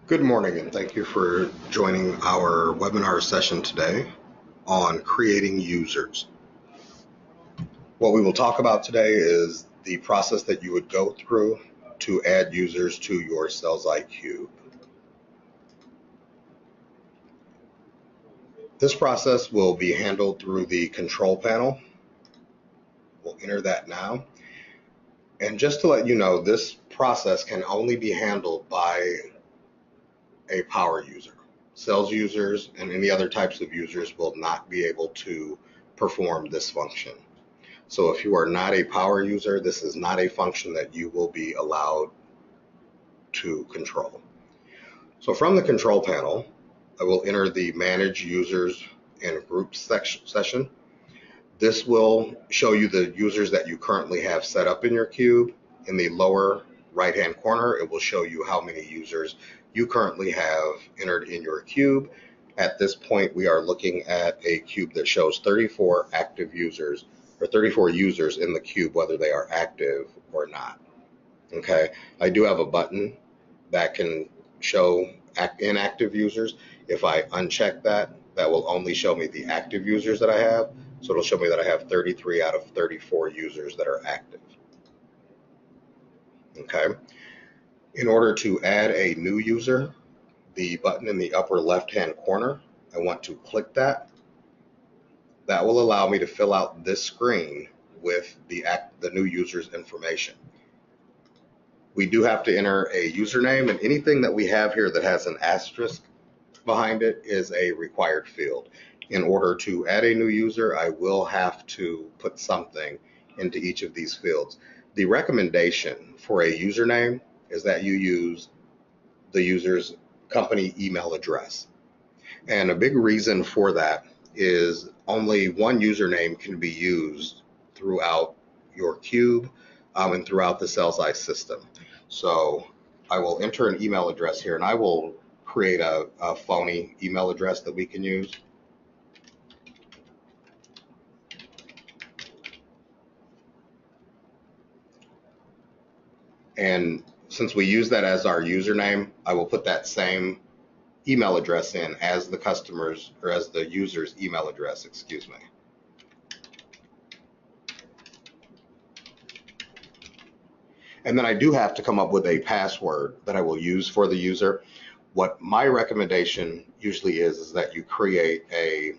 Good morning, and thank you for joining our webinar session today on creating users. What we will talk about today is the process that you would go through to add users to your Sellsci Cube. This process will be handled through the control panel. We'll enter that now. And just to let you know, this process can only be handled by a power user. Sales users and any other types of users will not be able to perform this function. So if you are not a power user, this is not a function that you will be allowed to control. So from the control panel, I will enter the Manage Users and Groups session. This will show you the users that you currently have set up in your cube. In the lower right-hand corner, it will show you how many users you currently have entered in your cube. At this point, we are looking at a cube that shows 34 active users, or 34 users in the cube, whether they are active or not. Okay, I do have a button that can show inactive users. If I uncheck that, that will only show me the active users that I have. So it'll show me that I have 33 out of 34 users that are active. Okay, in order to add a new user, the button in the upper left-hand corner, I want to click that. That will allow me to fill out this screen with the new user's information. We do have to enter a username, and anything that we have here that has an asterisk behind it is a required field. In order to add a new user, I will have to put something into each of these fields. The recommendation for a username is that you use the user's company email address. And a big reason for that is only one username can be used throughout your cube and throughout the Sellsci system. So I will enter an email address here, and I will create a phony email address that we can use. And since we use that as our username, I will put that same email address in as the customer's, or as the user's email address, excuse me. And then I do have to come up with a password that I will use for the user. What my recommendation usually is that you create a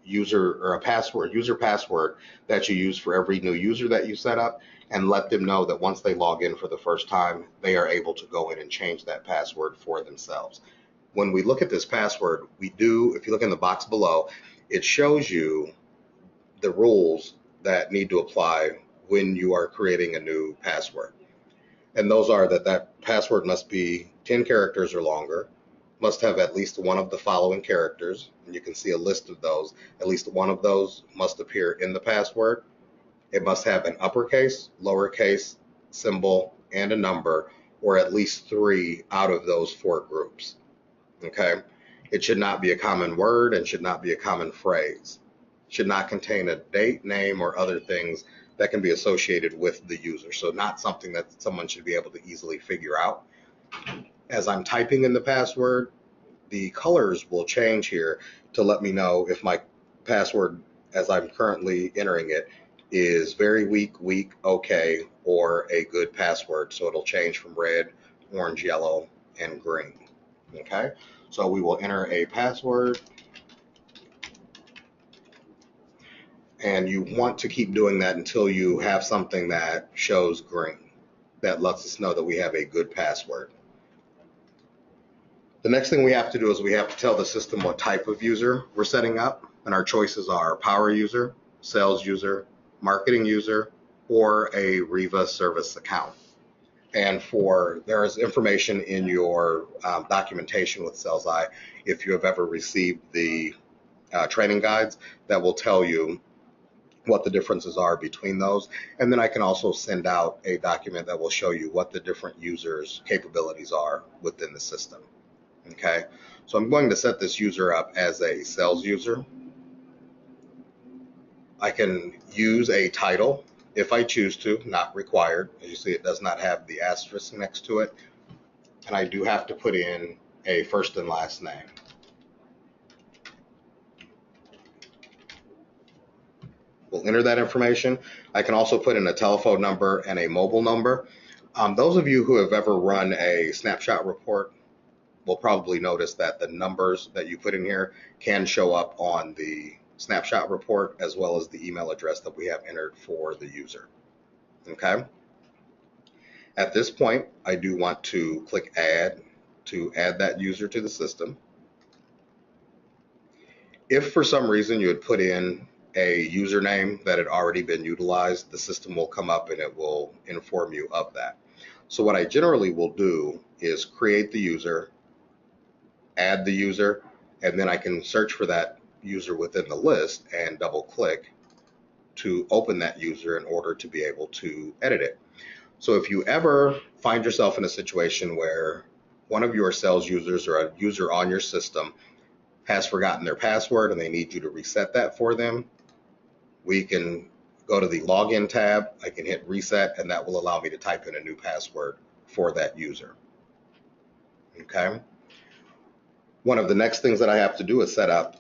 user or a password, user password that you use for every new user that you set up, and let them know that once they log in for the first time, they are able to go in and change that password for themselves. When we look at this password, we do, if you look in the box below, it shows you the rules that need to apply when you are creating a new password. And those are that password must be 10 characters or longer, must have at least one of the following characters, and you can see a list of those. At least one of those must appear in the password. It must have an uppercase, lowercase, symbol, and a number, or at least 3 out of those 4 groups. Okay? It should not be a common word and should not be a common phrase. It should not contain a date, name, or other things that can be associated with the user. So not something that someone should be able to easily figure out. As I'm typing in the password, the colors will change here to let me know if my password, as I'm currently entering it, is very weak, okay, or a good password. So it'll change from red, orange, yellow, and green. Okay, so we will enter a password, and you want to keep doing that until you have something that shows green. That lets us know that we have a good password. The next thing we have to do is we have to tell the system what type of user we're setting up, and our choices are power user, sales user, marketing user, or a Riva service account. And there is information in your documentation with Sellsci, if you have ever received the training guides, that will tell you what the differences are between those. And then I can also send out a document that will show you what the different users' capabilities are within the system. Okay, so I'm going to set this user up as a sales user. I can use a title if I choose to, not required. As you see, it does not have the asterisk next to it. and I do have to put in a first and last name. We'll enter that information. I can also put in a telephone number and a mobile number. Those of you who have ever run a snapshot report will probably notice that the numbers that you put in here can show up on the snapshot report, as well as the email address that we have entered for the user. Okay. At this point, I do want to click Add to add that user to the system. If for some reason you had put in a username that had already been utilized, the system will come up and it will inform you of that. So what I generally will do is create the user, add the user, and then I can search for that user within the list and double click to open that user in order to be able to edit it. So if you ever find yourself in a situation where one of your sales users or a user on your system has forgotten their password and they need you to reset that for them, we can go to the login tab, I can hit reset, and that will allow me to type in a new password for that user. Okay. One of the next things that I have to do is set up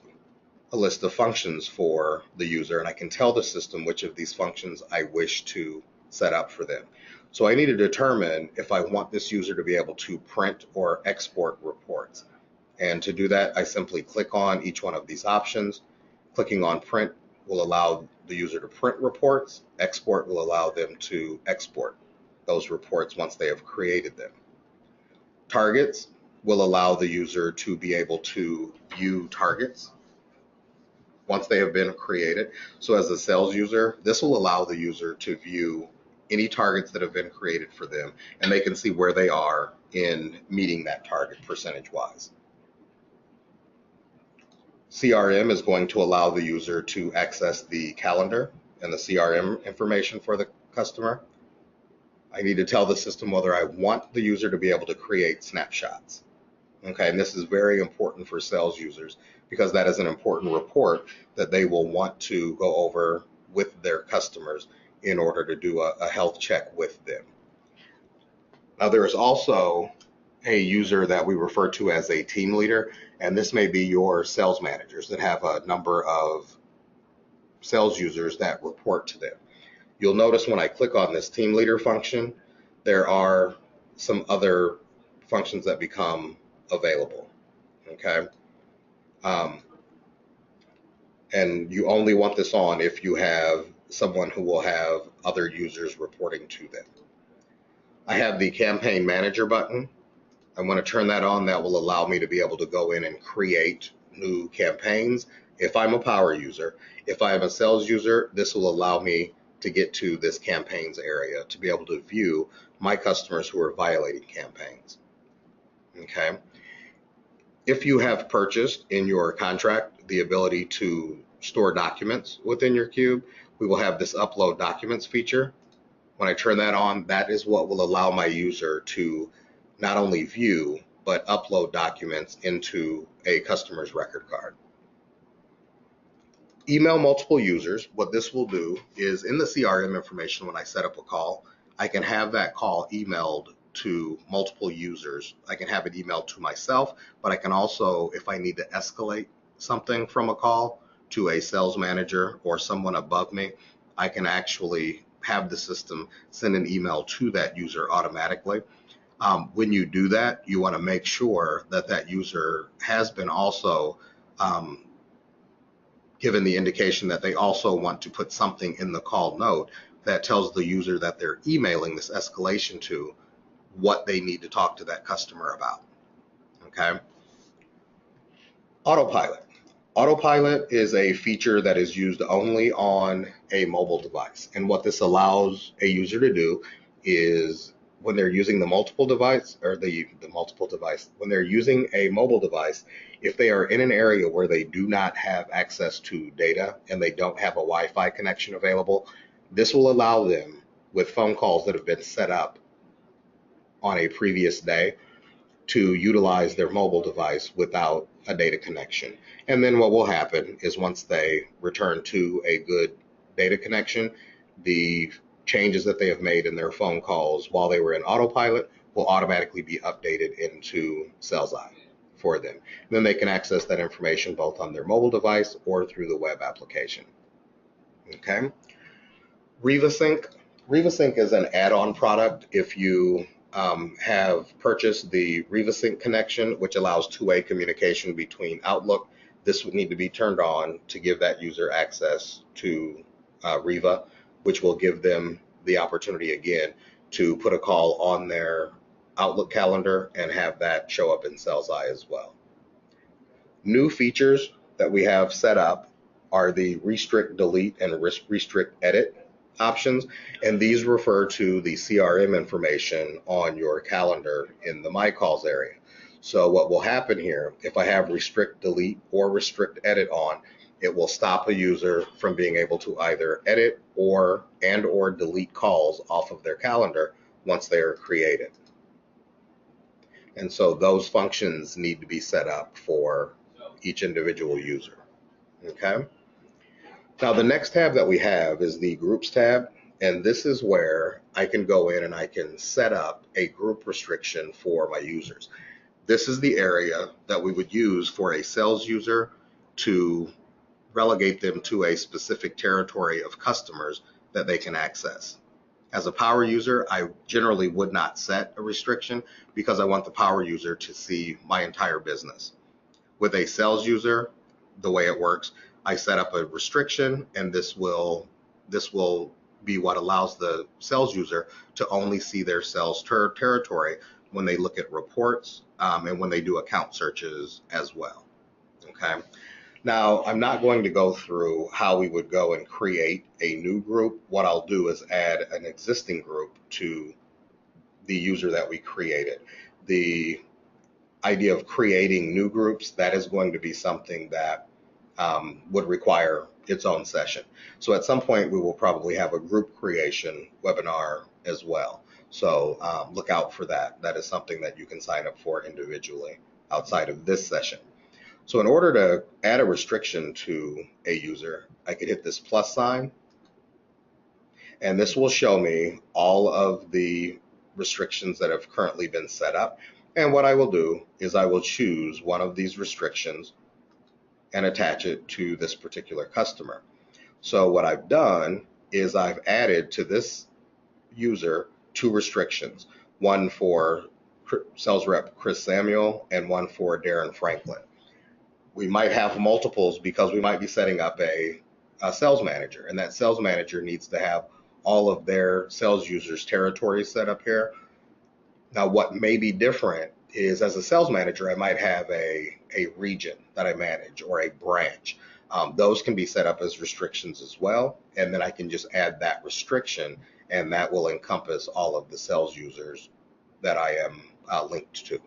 a list of functions for the user, and I can tell the system which of these functions I wish to set up for them. So I need to determine if I want this user to be able to print or export reports. And to do that, I simply click on each one of these options. Clicking on print will allow the user to print reports. Export will allow them to export those reports once they have created them. Targets will allow the user to be able to view targets once they have been created. So as a sales user, this will allow the user to view any targets that have been created for them, and they can see where they are in meeting that target percentage-wise. CRM is going to allow the user to access the calendar and the CRM information for the customer. I need to tell the system whether I want the user to be able to create snapshots. Okay, and this is very important for sales users because that is an important report that they will want to go over with their customers in order to do a health check with them. Now, there is also a user that we refer to as a team leader, and this may be your sales managers that have a number of sales users that report to them. You'll notice when I click on this team leader function, there are some other functions that become available. Okay. And you only want this on if you have someone who will have other users reporting to them. I have the campaign manager button. I want to turn that on. That will allow me to be able to go in and create new campaigns if I'm a power user. If I am a sales user, this will allow me to get to this campaigns area to be able to view my customers who are violating campaigns. Okay. If you have purchased in your contract the ability to store documents within your cube, we will have this upload documents feature. When I turn that on, that is what will allow my user to not only view, but upload documents into a customer's record card. Email multiple users. What this will do is in the CRM information, when I set up a call, I can have that call emailed to multiple users. I can have it emailed to myself, but I can also, if I need to escalate something from a call to a sales manager or someone above me, I can actually have the system send an email to that user automatically. When you do that, you want to make sure that that user has been also given the indication that they also want to put something in the call note that tells the user that they're emailing this escalation to what they need to talk to that customer about. Okay. Autopilot. Autopilot is a feature that is used only on a mobile device. And what this allows a user to do is when they're using the multiple device or when they're using a mobile device, if they are in an area where they do not have access to data and they don't have a Wi-Fi connection available, this will allow them with phone calls that have been set up on a previous day to utilize their mobile device without a data connection. And then what will happen is once they return to a good data connection, the changes that they have made in their phone calls while they were in autopilot will automatically be updated into SalesEye for them. And then they can access that information both on their mobile device or through the web application. Okay. RivaSync. RivaSync is an add-on product. If you have purchased the RivaSync connection, which allows two-way communication between Outlook, this would need to be turned on to give that user access to Riva, which will give them the opportunity again to put a call on their Outlook calendar and have that show up in SalesEye as well. New features that we have set up are the restrict, delete, and restrict, edit options, and these refer to the CRM information on your calendar in the My Calls area. So what will happen here, if I have restrict, delete, or restrict, edit on, it will stop a user from being able to either edit or delete calls off of their calendar once they are created. And so those functions need to be set up for each individual user. Okay. Now the next tab that we have is the Groups tab, and this is where I can go in and I can set up a group restriction for my users. This is the area that we would use for a sales user to relegate them to a specific territory of customers that they can access. As a power user, I generally would not set a restriction because I want the power user to see my entire business. With a sales user, the way it works, I set up a restriction, and this will be what allows the sales user to only see their sales territory when they look at reports and when they do account searches as well. Okay. Now, I'm not going to go through how we would go and create a new group. What I'll do is add an existing group to the user that we created. The idea of creating new groups, that is going to be something that would require its own session. So at some point, we will probably have a group creation webinar as well. So look out for that. That is something that you can sign up for individually outside of this session. So in order to add a restriction to a user, I could hit this plus sign, and this will show me all of the restrictions that have currently been set up. And what I will do is I will choose one of these restrictions and attach it to this particular customer. So what I've done is I've added to this user two restrictions, one for sales rep Chris Samuel and one for Darren Franklin. We might have multiples because we might be setting up a sales manager, and that sales manager needs to have all of their sales users' territories set up here. Now, what may be different is as a sales manager, I might have a region that I manage or a branch. Those can be set up as restrictions as well, and then I can just add that restriction, and that will encompass all of the sales users that I am linked to.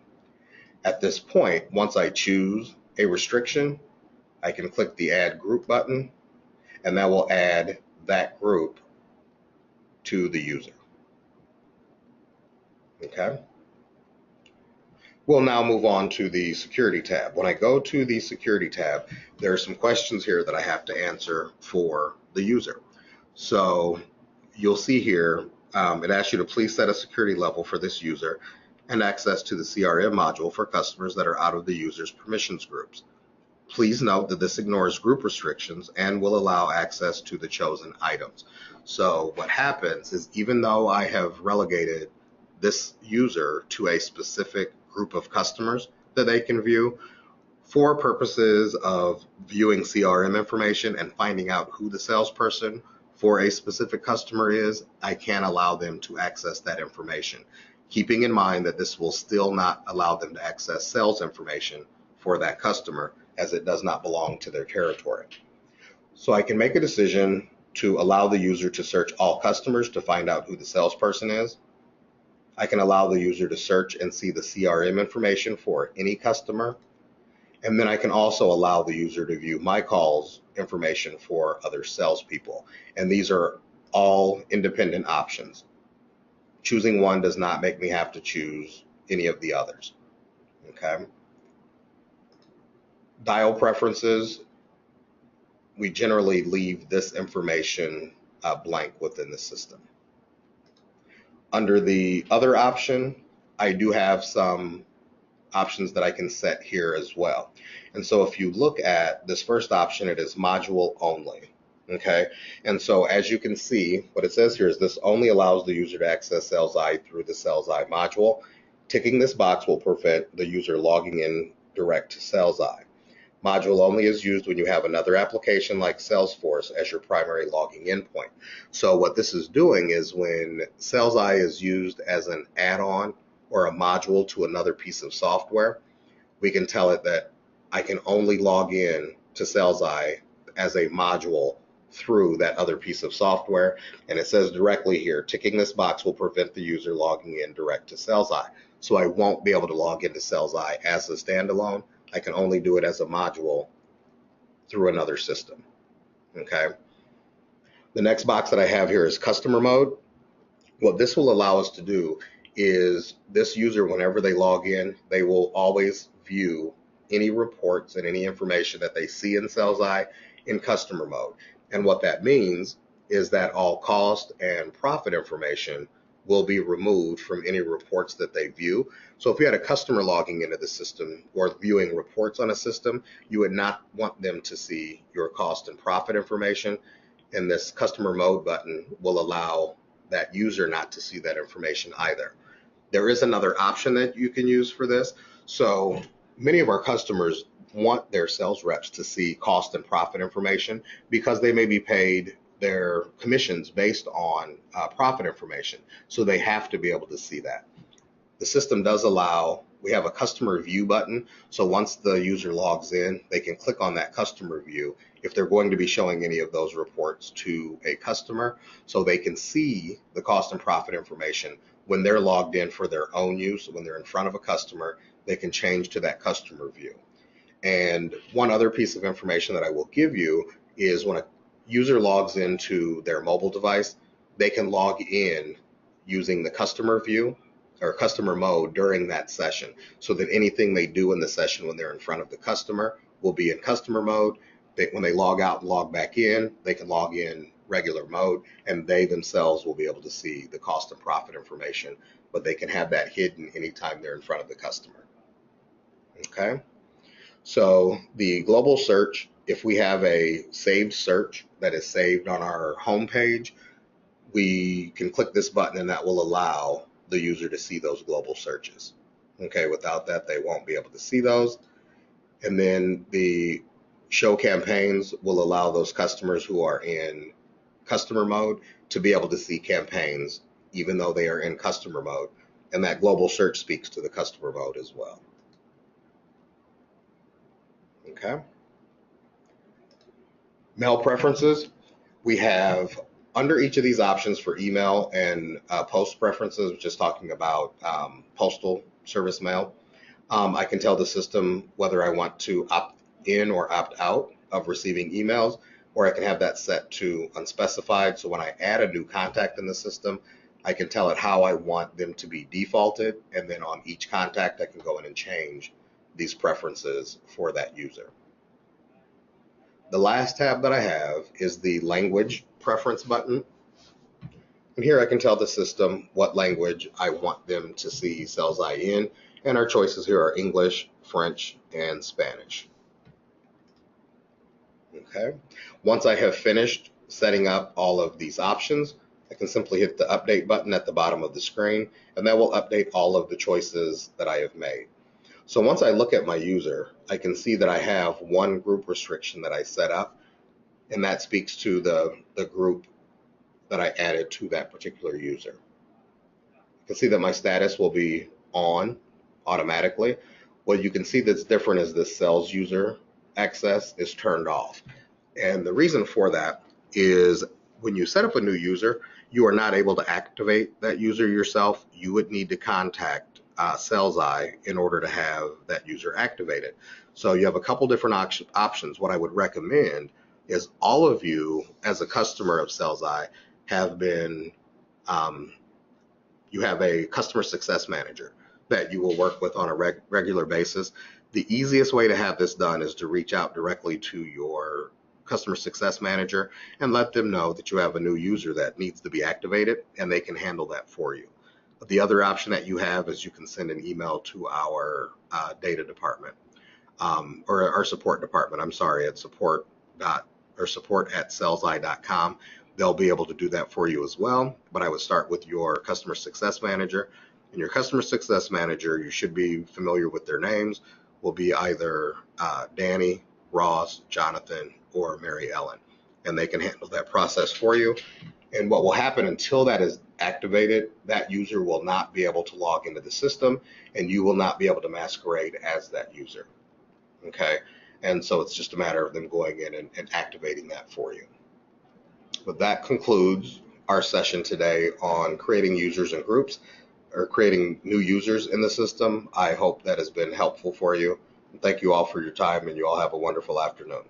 At this point, once I choose a restriction, I can click the Add Group button, and that will add that group to the user. Okay. We'll now move on to the Security tab. When I go to the Security tab, there are some questions here that I have to answer for the user. So you'll see here, it asks you to please set a security level for this user and access to the CRM module for customers that are out of the user's permissions groups. Please note that this ignores group restrictions and will allow access to the chosen items. So what happens is, even though I have relegated this user to a specific group of customers that they can view, for purposes of viewing CRM information and finding out who the salesperson for a specific customer is, I can't allow them to access that information, keeping in mind that this will still not allow them to access sales information for that customer, as it does not belong to their territory. So I can make a decision to allow the user to search all customers to find out who the salesperson is. I can allow the user to search and see the CRM information for any customer. And then I can also allow the user to view My Calls information for other salespeople. And these are all independent options. Choosing one does not make me have to choose any of the others. Okay. Dial preferences, we generally leave this information blank within the system. Under the other option, I do have some options that I can set here as well. And so if you look at this first option, it is module only. Okay, and so as you can see, what it says here is this only allows the user to access Sales-I through the Sales-I module. Ticking this box will prevent the user logging in direct to Sales-I. Module only is used when you have another application like Salesforce as your primary logging in point. So what this is doing is when Sales-I is used as an add-on or a module to another piece of software, we can tell it that I can only log in to Sales-I as a module through that other piece of software. And it says directly here, ticking this box will prevent the user logging in direct to Sales-I. So I won't be able to log into Sales-I as a standalone. I can only do it as a module through another system. Okay. The next box that I have here is customer mode. What this will allow us to do is this user, whenever they log in, they will always view any reports and any information that they see in Sales-I in customer mode. And what that means is that all cost and profit information will be removed from any reports that they view. So if you had a customer logging into the system or viewing reports on a system, you would not want them to see your cost and profit information. And this customer mode button will allow that user not to see that information either. There is another option that you can use for this. So many of our customers want their sales reps to see cost and profit information because they may be paid their commissions based on profit information. So they have to be able to see that. The system does allow, we have a customer view button. So once the user logs in, they can click on that customer view if they're going to be showing any of those reports to a customer, so they can see the cost and profit information when they're logged in for their own use. When they're in front of a customer, they can change to that customer view. And one other piece of information that I will give you is when a user logs into their mobile device, they can log in using the customer view or customer mode during that session, so that anything they do in the session when they're in front of the customer will be in customer mode. When they log out and log back in, they can log in regular mode, and they themselves will be able to see the cost and profit information, but they can have that hidden anytime they're in front of the customer. Okay. So the global search, if we have a saved search that is saved on our home page, we can click this button and that will allow the user to see those global searches. Okay, without that, they won't be able to see those. And then the show campaigns will allow those customers who are in customer mode to be able to see campaigns even though they are in customer mode. And that global search speaks to the customer mode as well. Okay. Mail preferences. We have under each of these options for email and post preferences, which is talking about postal service mail. I can tell the system whether I want to opt in or opt out of receiving emails, or I can have that set to unspecified. So when I add a new contact in the system, I can tell it how I want them to be defaulted. And then on each contact, I can go in and change these preferences for that user. The last tab that I have is the language preference button. And here I can tell the system what language I want them to see Sales-I in. And our choices here are English, French, and Spanish. Okay. Once I have finished setting up all of these options, I can simply hit the update button at the bottom of the screen, and that will update all of the choices that I have made. So once I look at my user, I can see that I have one group restriction that I set up, and that speaks to the group that I added to that particular user. You can see that my status will be on automatically. What you can see that's different is this sales user access is turned off. And the reason for that is when you set up a new user, you are not able to activate that user yourself. You would need to contact Sales-I in order to have that user activated. So you have a couple different options. What I would recommend is all of you as a customer of Sales-I have been, you have a customer success manager that you will work with on a regular basis. The easiest way to have this done is to reach out directly to your customer success manager and let them know that you have a new user that needs to be activated, and they can handle that for you. The other option that you have is you can send an email to our data department, or our support department. I'm sorry, at support@sellseye.com. They'll be able to do that for you as well. But I would start with your customer success manager. And your customer success manager, you should be familiar with their names, will be either Danny, Ross, Jonathan, or Mary Ellen. And they can handle that process for you. And what will happen until that is activated, that user will not be able to log into the system, and you will not be able to masquerade as that user. Okay, and so it's just a matter of them going in and activating that for you. But that concludes our session today on creating users and groups, or creating new users in the system. I hope that has been helpful for you. Thank you all for your time, and you all have a wonderful afternoon.